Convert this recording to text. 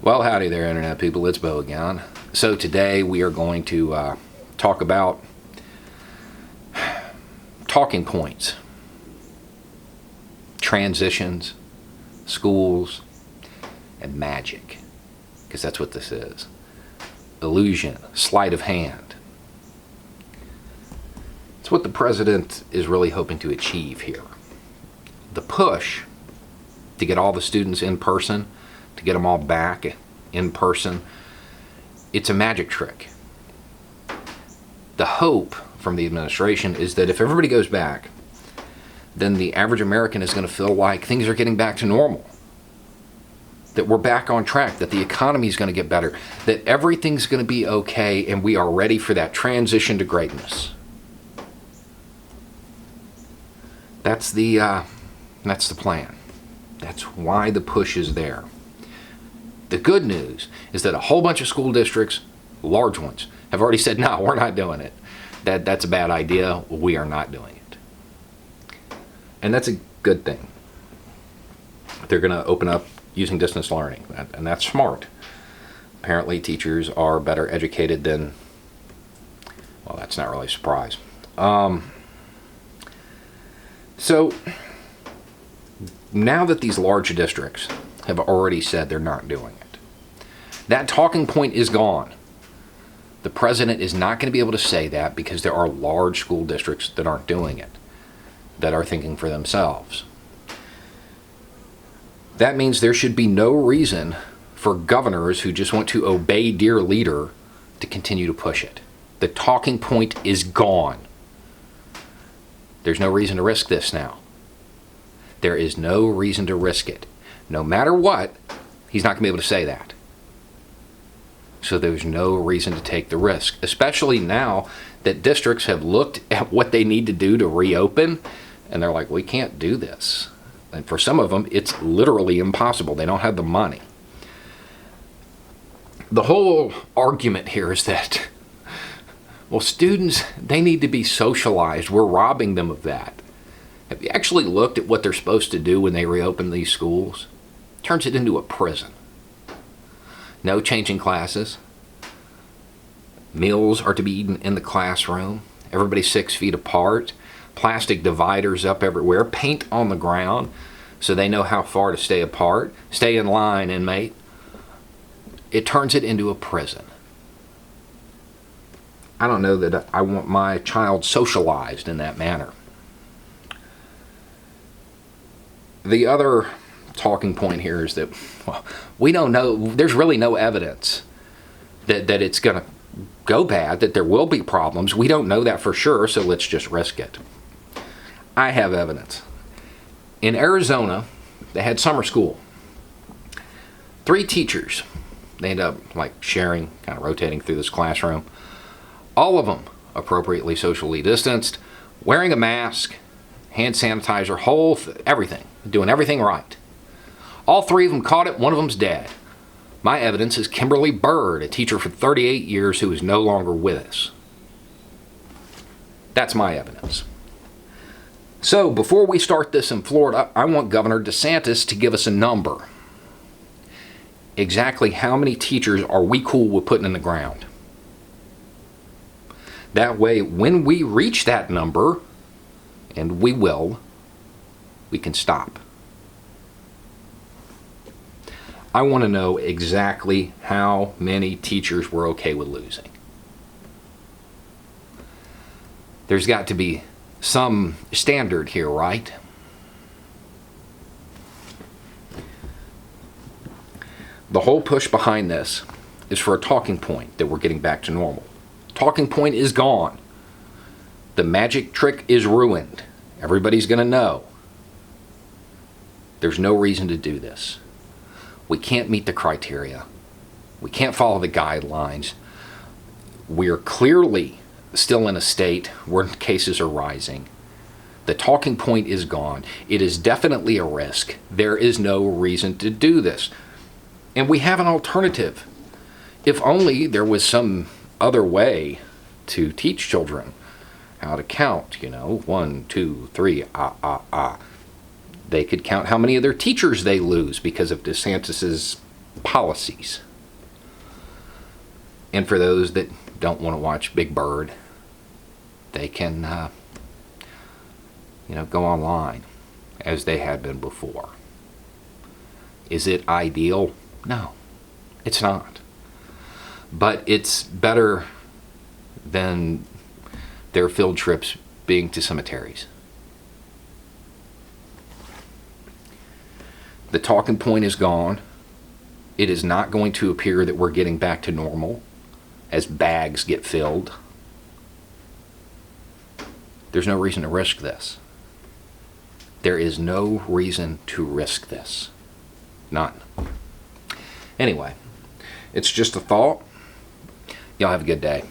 Well, howdy there, Internet people. It's Bo again. So today we are going to talk about talking points, transitions, schools, and magic, because that's what this is. Illusion, sleight of hand. It's what the president is really hoping to achieve here. The push to get all the students in person, to get them all back in person, it's a magic trick. The hope from the administration is that if everybody goes back, then the average American is going to feel like things are getting back to normal, that we're back on track, that the economy is going to get better, that everything's going to be okay, and we are ready for that transition to greatness. That's the plan. That's why the push is there. The good news is that a whole bunch of school districts, large ones, have already said, no, we're not doing it. That's a bad idea. We are not doing it. And that's a good thing. They're going to open up using distance learning, and that's smart. Apparently teachers are better educated than, well, that's not really a surprise. So now that these large districts have already said they're not doing it, that talking point is gone. The president is not going to be able to say that because there are large school districts that aren't doing it, that are thinking for themselves. That means there should be no reason for governors who just want to obey dear leader to continue to push it. The talking point is gone. There's no reason to risk this now. There is no reason to risk it. No matter what, he's not going to be able to say that. So there's no reason to take the risk, especially now that districts have looked at what they need to do to reopen, and they're like, we can't do this. And for some of them, it's literally impossible. They don't have the money. The whole argument here is that, well, students, they need to be socialized. We're robbing them of that. Have you actually looked at what they're supposed to do when they reopen these schools? Turns it into a prison. No changing classes. Meals are to be eaten in the classroom. Everybody's 6 feet apart. Plastic dividers up everywhere. Paint on the ground so they know how far to stay apart. Stay in line, inmate. It turns it into a prison. I don't know that I want my child socialized in that manner. The other talking point here is that, well, we don't know, there's really no evidence that it's going to go bad, that there will be problems. We don't know that for sure, so let's just risk it. I have evidence. In Arizona, they had summer school. 3 teachers, they end up like sharing, kind of rotating through this classroom. All of them appropriately socially distanced, wearing a mask, hand sanitizer, everything, doing everything right. All 3 of them caught it, one of them's dead. My evidence is Kimberly Bird, a teacher for 38 years who is no longer with us. That's my evidence. So before we start this in Florida, I want Governor DeSantis to give us a number. Exactly how many teachers are we cool with putting in the ground? That way, when we reach that number, and we will, we can stop. I want to know exactly how many teachers we're okay with losing. There's got to be some standard here, right? The whole push behind this is for a talking point that we're getting back to normal. Talking point is gone. The magic trick is ruined. Everybody's going to know. There's no reason to do this. We can't meet the criteria. We can't follow the guidelines. We're clearly still in a state where cases are rising. The talking point is gone. It is definitely a risk. There is no reason to do this. And we have an alternative. If only there was some other way to teach children how to count, 1, 2, 3, They could count how many of their teachers they lose because of DeSantis's policies. And for those that don't want to watch Big Bird, they can, go online as they had been before. Is it ideal? No, it's not. But it's better than their field trips being to cemeteries. The talking point is gone. It is not going to appear that we're getting back to normal as bags get filled. There's no reason to risk this. There is no reason to risk this. None. Anyway, it's just a thought. Y'all have a good day.